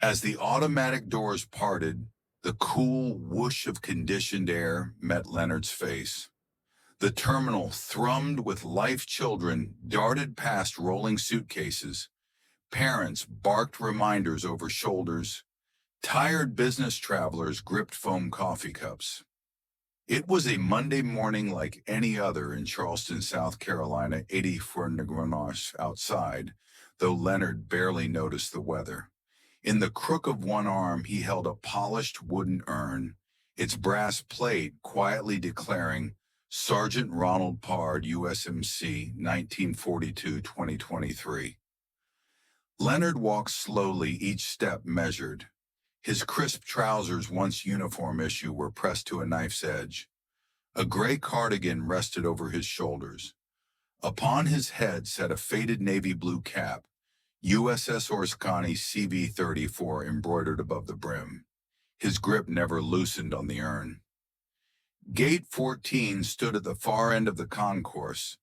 As the automatic doors parted, the cool whoosh of conditioned air met Leonard's face. The terminal thrummed with life. Children darted past rolling suitcases. Parents barked reminders over shoulders. Tired business travelers gripped foam coffee cups. It was a Monday morning like any other in Charleston, South Carolina, 84 degrees outside, though Leonard barely noticed the weather. In the crook of one arm, he held a polished wooden urn, its brass plate quietly declaring Sergeant Ronald Pard, USMC, 1942-2023. Leonard walked slowly, each step measured. His crisp trousers, once uniform issue, were pressed to a knife's edge. A gray cardigan rested over his shoulders. Upon his head sat a faded navy blue cap, USS Orscani CV-34 embroidered above the brim. His grip never loosened on the urn. Gate 14 stood at the far end of the concourse.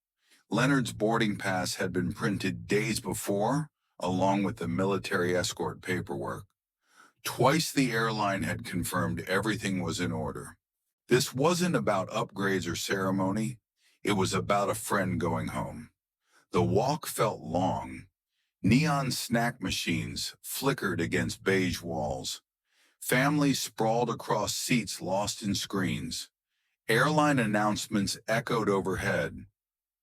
Leonard's boarding pass had been printed days before, along with the military escort paperwork. Twice the airline had confirmed everything was in order. This wasn't about upgrades or ceremony. It was about a friend going home. The walk felt long. Neon snack machines flickered against beige walls. Families sprawled across seats lost in screens. Airline announcements echoed overhead.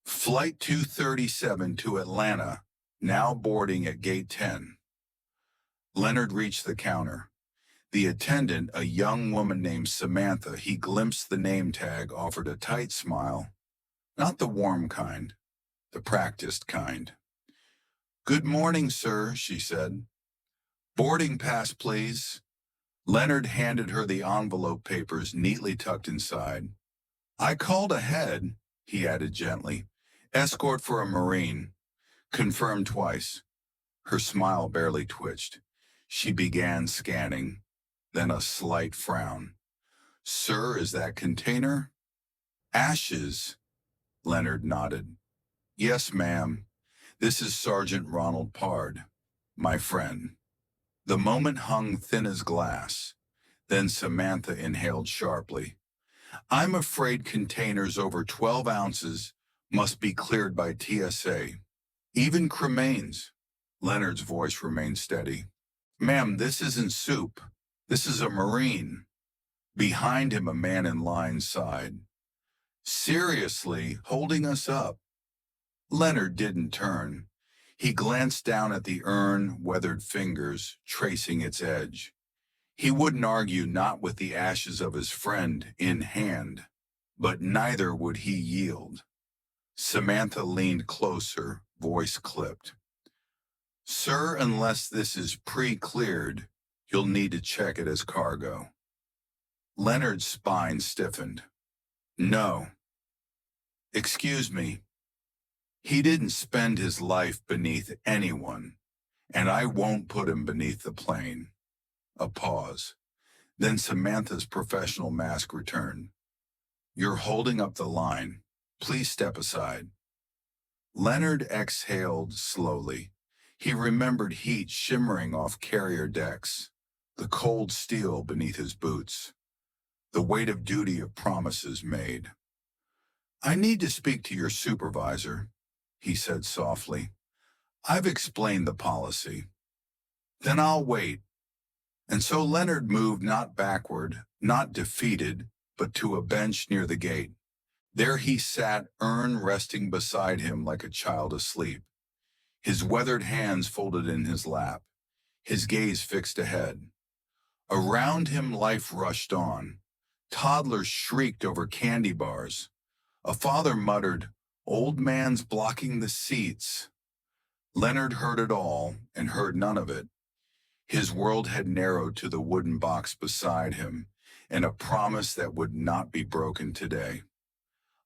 Flight 237 to Atlanta, now boarding at Gate 10. Leonard reached the counter. The attendant, a young woman named Samantha, he glimpsed the name tag, offered a tight smile. Not the warm kind, the practiced kind. "Good morning, sir," she said. "Boarding pass, please." Leonard handed her the envelope papers neatly tucked inside. "I called ahead," he added gently. "Escort for a Marine. Confirmed twice." Her smile barely twitched. She began scanning, then a slight frown. "Sir, is that container?" "Ashes," Leonard nodded. "Yes, ma'am. This is Sergeant Ronald Pard, my friend." The moment hung thin as glass. Then Samantha inhaled sharply. "I'm afraid containers over 12 ounces must be cleared by TSA. Even cremains." Leonard's voice remained steady. "Ma'am, this isn't soup. This is a Marine." Behind him, a man in line sighed. "Seriously, holding us up?" Leonard didn't turn. He glanced down at the urn, weathered fingers tracing its edge. He wouldn't argue, not with the ashes of his friend in hand, but neither would he yield. Samantha leaned closer, voice clipped. "Sir, unless this is pre-cleared, you'll need to check it as cargo." Leonard's spine stiffened. "No." "Excuse me." He didn't spend his life beneath anyone, and I won't put him beneath the plane. A pause. Then Samantha's professional mask returned. "You're holding up the line. Please step aside." Leonard exhaled slowly. He remembered heat shimmering off carrier decks, the cold steel beneath his boots, the weight of duty of promises made. "I need to speak to your supervisor," he said softly. "I've explained the policy." "Then I'll wait." And so Leonard moved, not backward, not defeated, but to a bench near the gate. There he sat, urn resting beside him like a child asleep, his weathered hands folded in his lap, his gaze fixed ahead. Around him life rushed on. Toddlers shrieked over candy bars. A father muttered, "Old man's blocking the seats." Leonard heard it all and heard none of it. His world had narrowed to the wooden box beside him and a promise that would not be broken today.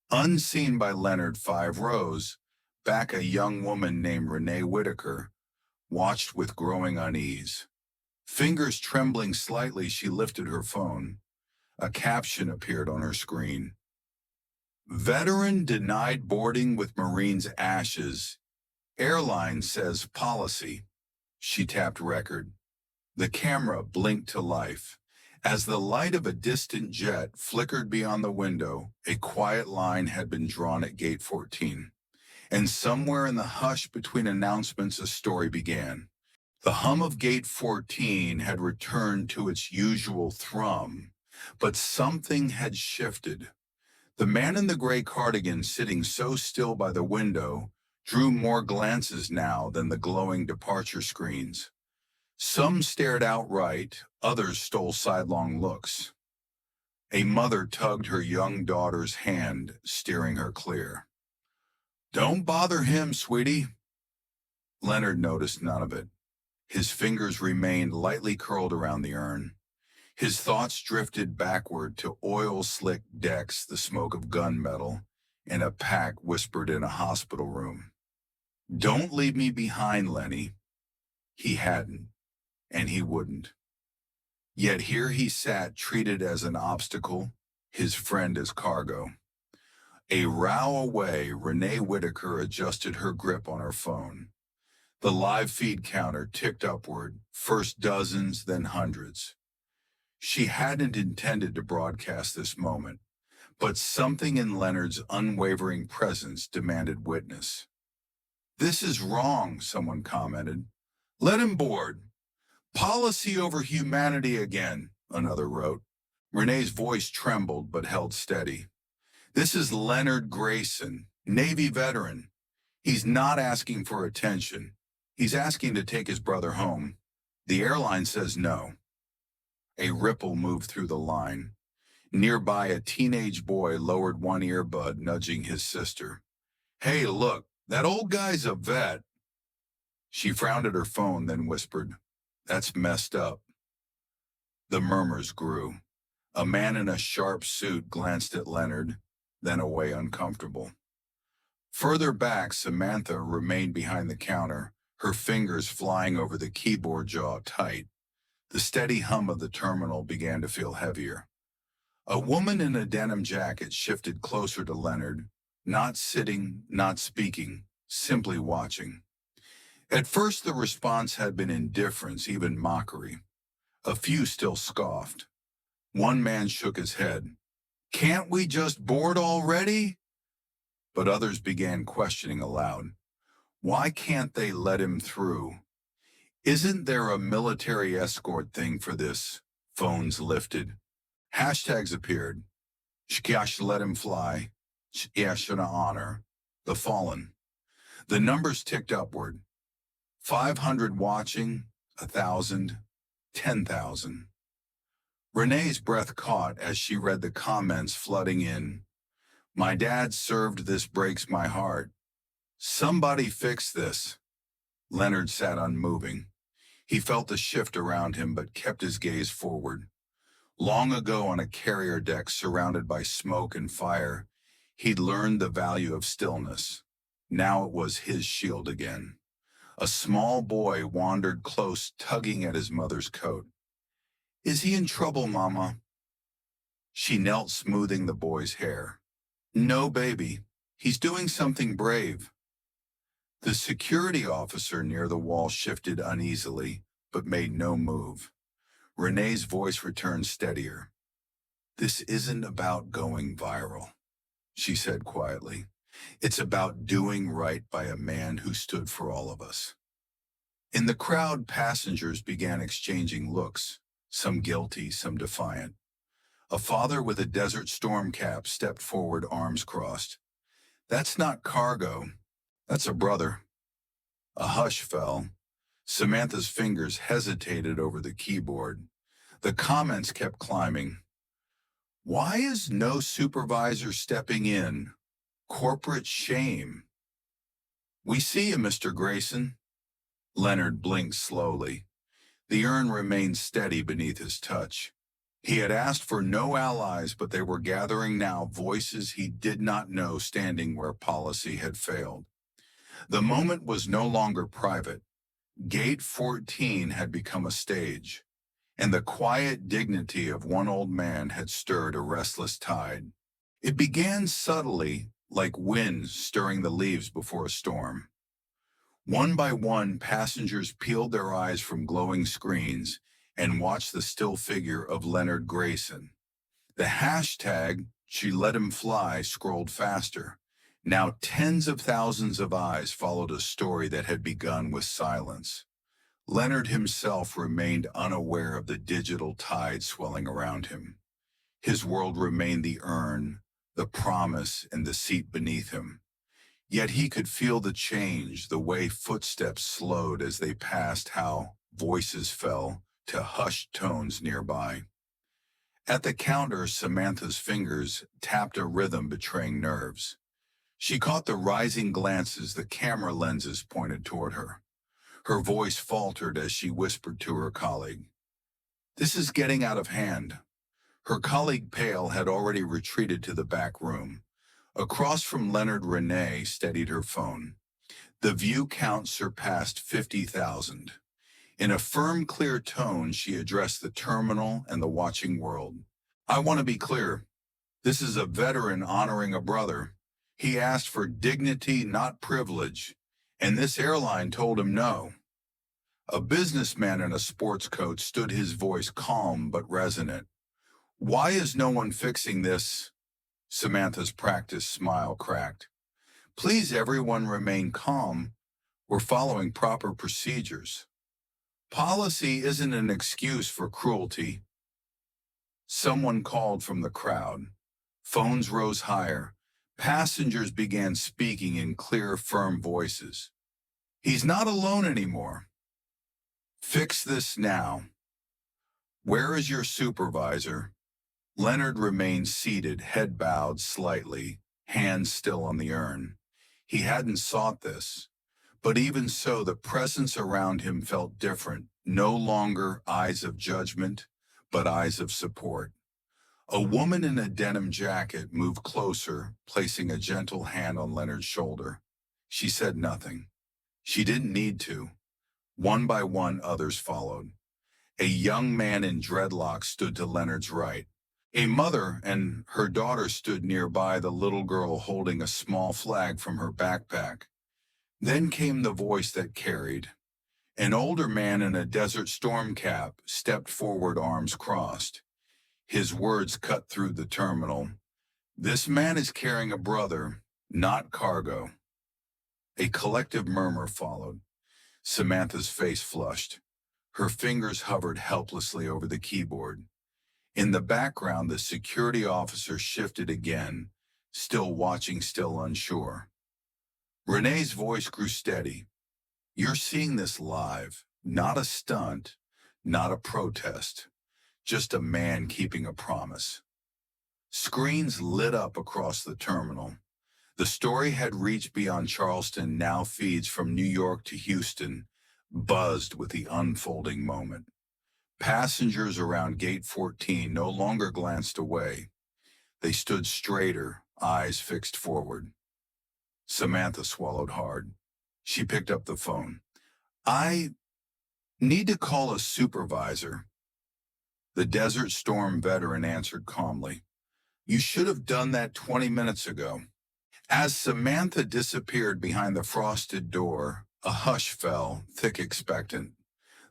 Unseen by Leonard, 5 rows back, a young woman named Renee Whitaker watched with growing unease. Fingers trembling slightly, she lifted her phone. A caption appeared on her screen. "Veteran denied boarding with Marine's ashes. Airline says policy." She tapped record. The camera blinked to life. As the light of a distant jet flickered beyond the window, a quiet line had been drawn at Gate 14. And somewhere in the hush between announcements, a story began. The hum of Gate 14 had returned to its usual thrum, but something had shifted. The man in the gray cardigan sitting so still by the window drew more glances now than the glowing departure screens. Some stared outright, others stole sidelong looks. A mother tugged her young daughter's hand, steering her clear. "Don't bother him, sweetie." Leonard noticed none of it. His fingers remained lightly curled around the urn. His thoughts drifted backward to oil-slicked decks, the smoke of gunmetal, and a pack whispered in a hospital room. "Don't leave me behind, Lenny." He hadn't, and he wouldn't. Yet here he sat, treated as an obstacle, his friend as cargo. A row away, Renee Whitaker adjusted her grip on her phone. The live feed counter ticked upward, first dozens, then hundreds. She hadn't intended to broadcast this moment, but something in Leonard's unwavering presence demanded witness. "This is wrong," someone commented. "Let him board." "Policy over humanity again," another wrote. Renee's voice trembled but held steady. "This is Leonard Grayson, Navy veteran. He's not asking for attention. He's asking to take his brother home. The airline says no." A ripple moved through the line. Nearby, a teenage boy lowered one earbud, nudging his sister. "Hey, look, that old guy's a vet." She frowned at her phone, then whispered, "That's messed up." The murmurs grew. A man in a sharp suit glanced at Leonard, then away uncomfortable. Further back, Samantha remained behind the counter, her fingers flying over the keyboard, jaw tight. The steady hum of the terminal began to feel heavier. A woman in a denim jacket shifted closer to Leonard, not sitting, not speaking, simply watching. At first, the response had been indifference, even mockery. A few still scoffed. One man shook his head. "Can't we just board already?" But others began questioning aloud. Why can't they let him through? Isn't there a military escort thing for this? Phones lifted. Hashtags appeared. Shkyash let him fly. Shkyashana honor. The fallen. The numbers ticked upward. 500 watching, 1,000, 10,000. Renee's breath caught as she read the comments flooding in. "My dad served, this breaks my heart. Somebody fix this." Leonard sat unmoving. He felt the shift around him but kept his gaze forward. Long ago on a carrier deck surrounded by smoke and fire, he'd learned the value of stillness. Now it was his shield again. A small boy wandered close, tugging at his mother's coat. "Is he in trouble, Mama?" She knelt, smoothing the boy's hair. "No, baby. He's doing something brave." The security officer near the wall shifted uneasily, but made no move. Renee's voice returned steadier. "This isn't about going viral," she said quietly. "It's about doing right by a man who stood for all of us." In the crowd, passengers began exchanging looks, some guilty, some defiant. A father with a Desert Storm cap stepped forward, arms crossed. "That's not cargo. That's a brother." A hush fell. Samantha's fingers hesitated over the keyboard. The comments kept climbing. "Why is no supervisor stepping in? Corporate shame." "We see you, Mr. Grayson." Leonard blinked slowly. The urn remained steady beneath his touch. He had asked for no allies, but they were gathering now, voices he did not know standing where policy had failed. The moment was no longer private. Gate 14 had become a stage, and the quiet dignity of one old man had stirred a restless tide. It began subtly, like wind stirring the leaves before a storm. One by one, passengers peeled their eyes from glowing screens and watched the still figure of Leonard Grayson. The hashtag "She Let Him Fly" scrolled faster. Now tens of thousands of eyes followed a story that had begun with silence. Leonard himself remained unaware of the digital tide swelling around him. His world remained the urn, the promise, and the seat beneath him. Yet he could feel the change, the way footsteps slowed as they passed, how voices fell to hushed tones nearby. At the counter, Samantha's fingers tapped a rhythm betraying nerves. She caught the rising glances, the camera lenses pointed toward her. Her voice faltered as she whispered to her colleague, "This is getting out of hand." Her colleague, pale, had already retreated to the back room. Across from Leonard, Renee steadied her phone. The view count surpassed 50,000. In a firm, clear tone, she addressed the terminal and the watching world. "I want to be clear. This is a veteran honoring a brother. He asked for dignity, not privilege, and this airline told him no." A businessman in a sports coat stood, his voice calm but resonant. "Why is no one fixing this?" Samantha's practiced smile cracked. "Please, everyone, remain calm. We're following proper procedures. Policy isn't an excuse for cruelty." Someone called from the crowd. Phones rose higher. Passengers began speaking in clear, firm voices. "He's not alone anymore. Fix this now. Where is your supervisor?" Leonard remained seated, head bowed slightly, hands still on the urn. He hadn't sought this, but even so, the presence around him felt different, no longer eyes of judgment, but eyes of support. A woman in a denim jacket moved closer, placing a gentle hand on Leonard's shoulder. She said nothing. She didn't need to. One by one, others followed. A young man in dreadlocks stood to Leonard's right. A mother and her daughter stood nearby, the little girl holding a small flag from her backpack. Then came the voice that carried. An older man in a Desert Storm cap stepped forward, arms crossed. His words cut through the terminal. "This man is carrying a brother, not cargo." A collective murmur followed. Samantha's face flushed. Her fingers hovered helplessly over the keyboard. In the background, the security officer shifted again, still watching, still unsure. Renee's voice grew steady. "You're seeing this live, not a stunt, not a protest, just a man keeping a promise." Screens lit up across the terminal. The story had reached beyond Charleston, now feeds from New York to Houston, buzzed with the unfolding moment. Passengers around Gate 14 no longer glanced away. They stood straighter, eyes fixed forward. Samantha swallowed hard. She picked up the phone. "I need to call a supervisor." The Desert Storm veteran answered calmly. "You should have done that 20 minutes ago." As Samantha disappeared behind the frosted door, a hush fell, thick, expectant.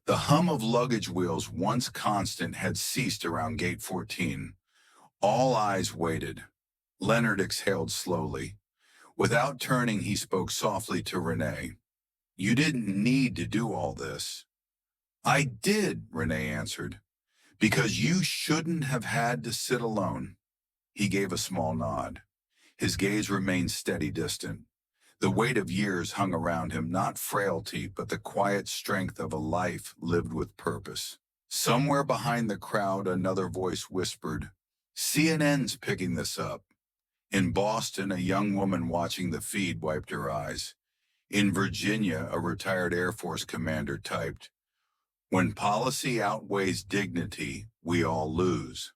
The hum of luggage wheels, once constant, had ceased around Gate 14. All eyes waited. Leonard exhaled slowly. Without turning, he spoke softly to Renee. "You didn't need to do all this." "I did," Renee answered, "because you shouldn't have had to sit alone." He gave a small nod. His gaze remained steady, distant. The weight of years hung around him, not frailty, but the quiet strength of a life lived with purpose. Somewhere behind the crowd, another voice whispered, "CNN's picking this up." In Boston, a young woman watching the feed wiped her eyes. In Virginia, a retired Air Force commander typed, "When policy outweighs dignity, we all lose."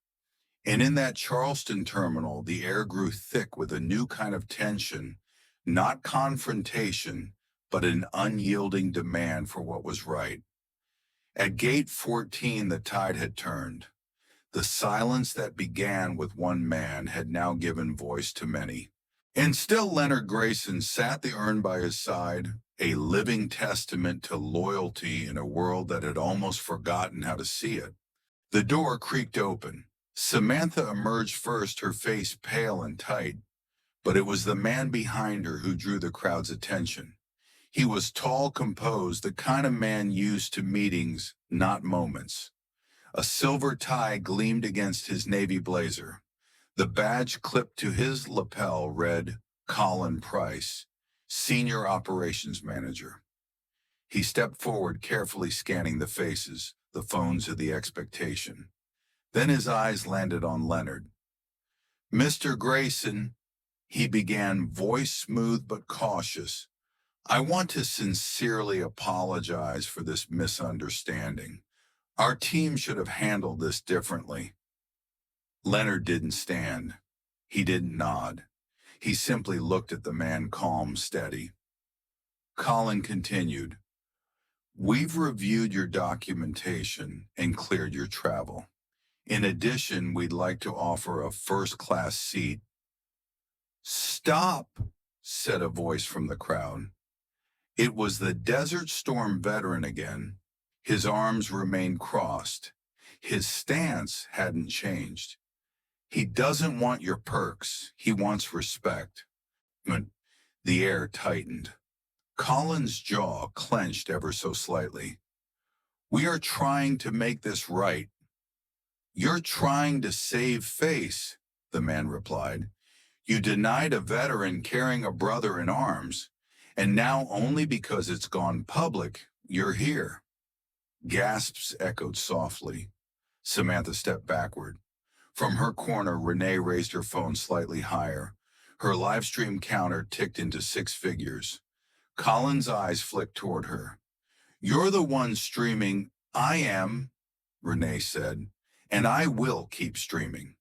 And in that Charleston terminal, the air grew thick with a new kind of tension, not confrontation, but an unyielding demand for what was right. At Gate 14, the tide had turned. The silence that began with one man had now given voice to many. And still Leonard Grayson sat, the urn by his side, a living testament to loyalty in a world that had almost forgotten how to see it. The door creaked open. Samantha emerged first, her face pale and tight, but it was the man behind her who drew the crowd's attention. He was tall, composed, the kind of man used to meetings, not moments. A silver tie gleamed against his navy blazer. The badge clipped to his lapel read, Colin Price, Senior Operations Manager. He stepped forward, carefully scanning the faces, the phones of the expectation. Then his eyes landed on Leonard. "Mr. Grayson," he began, voice smooth but cautious, "I want to sincerely apologize for this misunderstanding. Our team should have handled this differently." Leonard didn't stand. He didn't nod. He simply looked at the man, calm, steady. Colin continued, "We've reviewed your documentation and cleared your travel. In addition, we'd like to offer a first-class seat." "Stop," said a voice from the crowd. It was the Desert Storm veteran again. His arms remained crossed. His stance hadn't changed. "He doesn't want your perks. He wants respect." The air tightened. Colin's jaw clenched ever so slightly. "We are trying to make this right." "You're trying to save face," the man replied. "You denied a veteran carrying a brother in arms, and now only because it's gone public, you're here." Gasps echoed softly. Samantha stepped backward. From her corner, Renee raised her phone slightly higher. Her live stream counter ticked into 6 figures. Colin's eyes flicked toward her. "You're the one streaming." "I am," Renee said, "and I will keep streaming.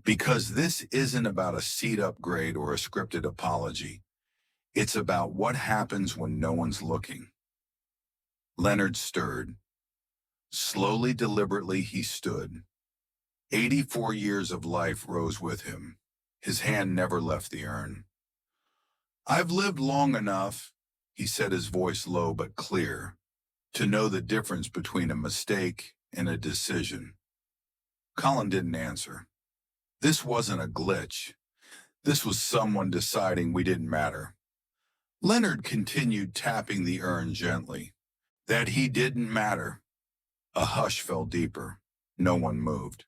Because this isn't about a seat upgrade or a scripted apology. It's about what happens when no one's looking." Leonard stirred. Slowly, deliberately, he stood. 84 years of life rose with him. His hand never left the urn. "I've lived long enough," he said, his voice low but clear, "to know the difference between a mistake and a decision." Colin didn't answer. This wasn't a glitch. This was someone deciding we didn't matter. Leonard continued, tapping the urn gently. "That he didn't matter." A hush fell deeper. No one moved.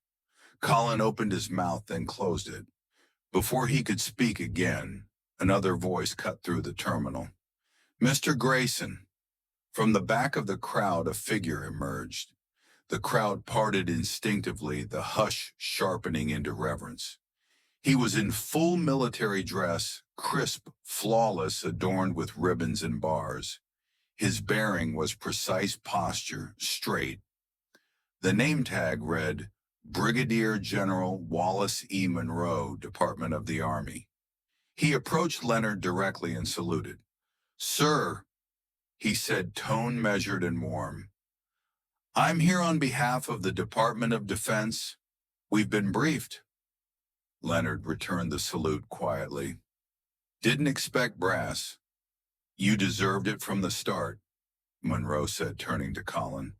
Colin opened his mouth, then closed it. Before he could speak again, another voice cut through the terminal. "Mr. Grayson." From the back of the crowd, a figure emerged. The crowd parted instinctively, the hush sharpening into reverence. He was in full military dress, crisp, flawless, adorned with ribbons and bars. His bearing was precise posture, straight. The name tag read, Brigadier General Wallace E. Monroe, Department of the Army. He approached Leonard directly and saluted. "Sir," he said, tone measured and warm, "I'm here on behalf of the Department of Defense. We've been briefed." Leonard returned the salute quietly. "Didn't expect brass." "You deserved it from the start," Monroe said, turning to Colin.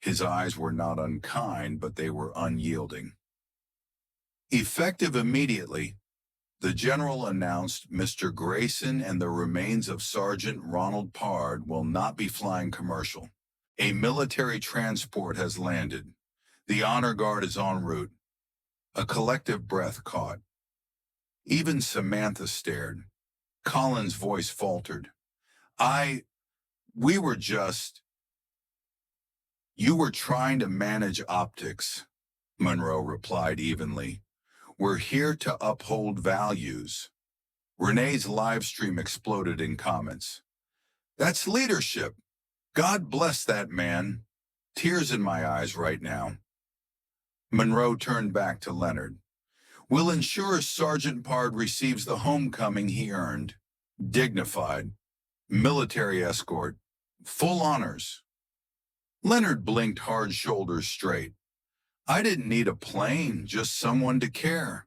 His eyes were not unkind, but they were unyielding. "Effective immediately," the general announced, "Mr. Grayson and the remains of Sergeant Ronald Pard will not be flying commercial. A military transport has landed. The honor guard is en route." A collective breath caught. Even Samantha stared. Colin's voice faltered. We were just..." "You were trying to manage optics," Monroe replied evenly. "We're here to uphold values." Renee's live stream exploded in comments. "That's leadership. God bless that man. Tears in my eyes right now." Monroe turned back to Leonard. "We'll ensure Sergeant Pard receives the homecoming he earned. Dignified. Military escort. Full honors." Leonard blinked, hard shoulders straight. "I didn't need a plane, just someone to care."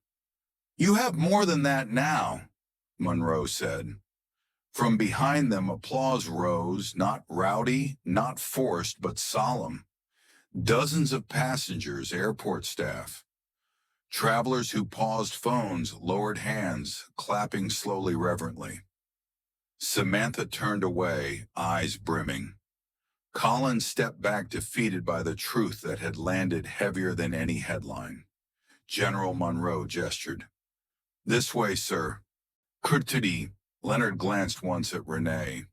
"You have more than that now," Monroe said. From behind them, applause rose, not rowdy, not forced, but solemn. Dozens of passengers, airport staff, travelers who paused phones, lowered hands, clapping slowly, reverently. Samantha turned away, eyes brimming. Colin stepped back, defeated by the truth that had landed heavier than any headline. General Monroe gestured. "This way, sir." Courtesy. Leonard glanced once at Renee.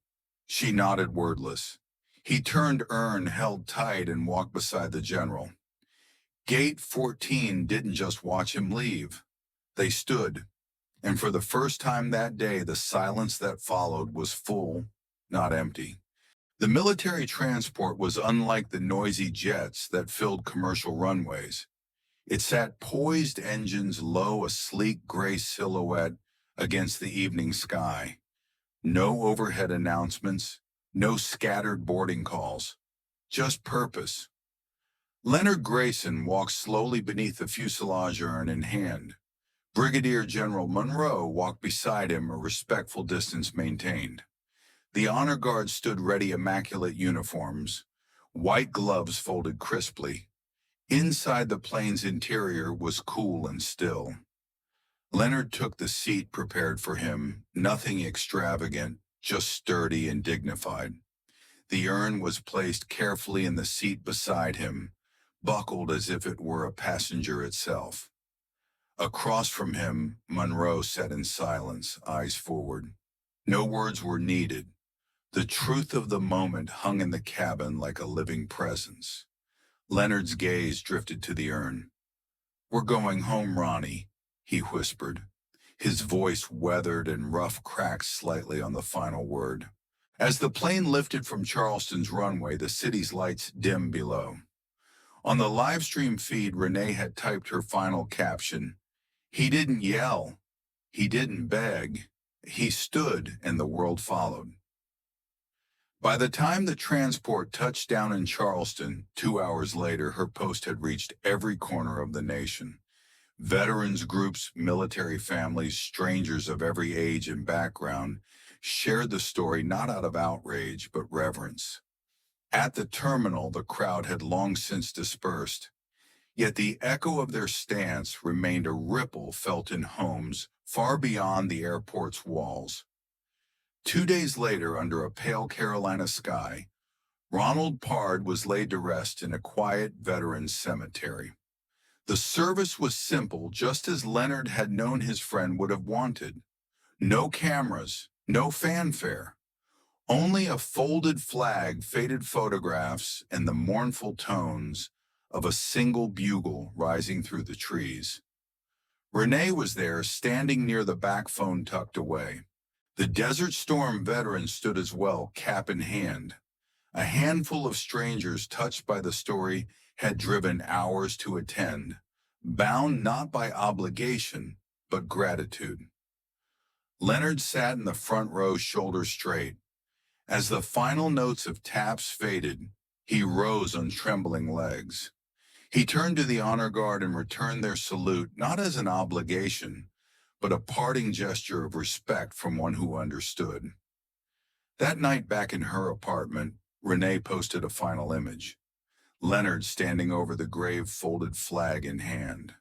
She nodded, wordless. He turned Ern, held tight, and walked beside the general. Gate 14 didn't just watch him leave. They stood, and for the first time that day, the silence that followed was full, not empty. The military transport was unlike the noisy jets that filled commercial runways. It sat poised, engines low, a sleek gray silhouette against the evening sky. No overhead announcements, no scattered boarding calls, just purpose. Leonard Grayson walked slowly beneath the fuselage, urn in hand. Brigadier General Monroe walked beside him, a respectful distance maintained. The honor guard stood ready, immaculate uniforms, white gloves folded crisply. Inside, the plane's interior was cool and still. Leonard took the seat prepared for him, nothing extravagant, just sturdy and dignified. The urn was placed carefully in the seat beside him, buckled as if it were a passenger itself. Across from him, Monroe sat in silence, eyes forward. No words were needed. The truth of the moment hung in the cabin like a living presence. Leonard's gaze drifted to the urn. "We're going home, Ronnie," he whispered. His voice weathered and rough cracked slightly on the final word. As the plane lifted from Charleston's runway, the city's lights dimmed below. On the live stream feed, Renee had typed her final caption. He didn't yell. He didn't beg. He stood, and the world followed. By the time the transport touched down in Charleston, 2 hours later, her post had reached every corner of the nation. Veterans groups, military families, strangers of every age and background shared the story not out of outrage, but reverence. At the terminal, the crowd had long since dispersed, yet the echo of their stance remained a ripple felt in homes far beyond the airport's walls. 2 days later, under a pale Carolina sky, Ronald Pard was laid to rest in a quiet veterans cemetery. The service was simple, just as Leonard had known his friend would have wanted. No cameras, no fanfare. Only a folded flag, faded photographs, and the mournful tones of a single bugle rising through the trees. Renee was there, standing near the back phone tucked away. The Desert Storm veteran stood as well, cap in hand. A handful of strangers touched by the story had driven hours to attend, bound not by obligation, but gratitude. Leonard sat in the front row, shoulders straight. As the final notes of taps faded, he rose on trembling legs. He turned to the honor guard and returned their salute, not as an obligation, but a parting gesture of respect from one who understood. That night back in her apartment, Renee posted a final image. Leonard standing over the grave, folded flag in hand.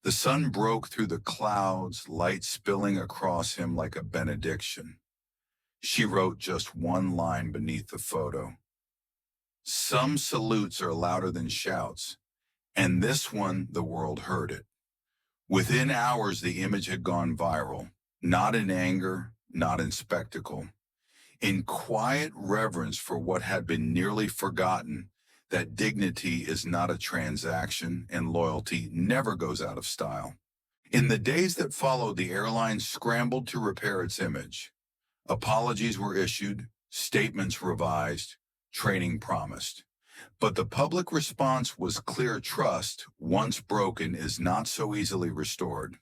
The sun broke through the clouds, light spilling across him like a benediction. She wrote just one line beneath the photo. "Some salutes are louder than shouts, and this one, the world heard it." Within hours, the image had gone viral, not in anger, not in spectacle, in quiet reverence for what had been nearly forgotten, that dignity is not a transaction and loyalty never goes out of style. In the days that followed, the airline scrambled to repair its image. Apologies were issued, statements revised, training promised. But the public response was clear: trust, once broken, is not so easily restored.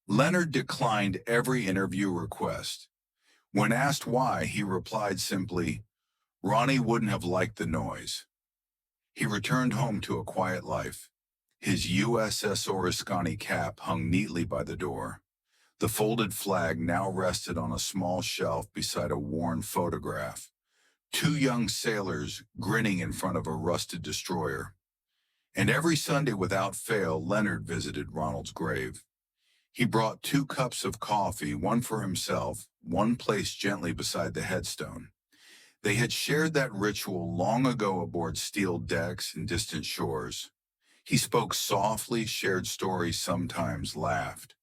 Leonard declined every interview request. When asked why, he replied simply, "Ronnie wouldn't have liked the noise." He returned home to a quiet life. His USS Oriskany cap hung neatly by the door. The folded flag now rested on a small shelf beside a worn photograph. Two young sailors grinning in front of a rusted destroyer. And every Sunday without fail, Leonard visited Ronald's grave. He brought 2 cups of coffee, one for himself, one placed gently beside the headstone. They had shared that ritual long ago aboard steel decks and distant shores. He spoke softly, shared stories, sometimes laughed.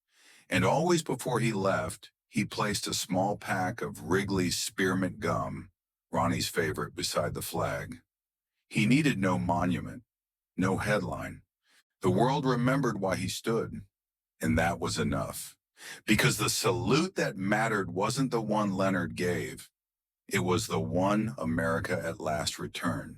And always before he left, he placed a small pack of Wrigley's spearmint gum, Ronnie's favorite, beside the flag. He needed no monument, no headline. The world remembered why he stood, and that was enough. Because the salute that mattered wasn't the one Leonard gave. It was the one America at last returned.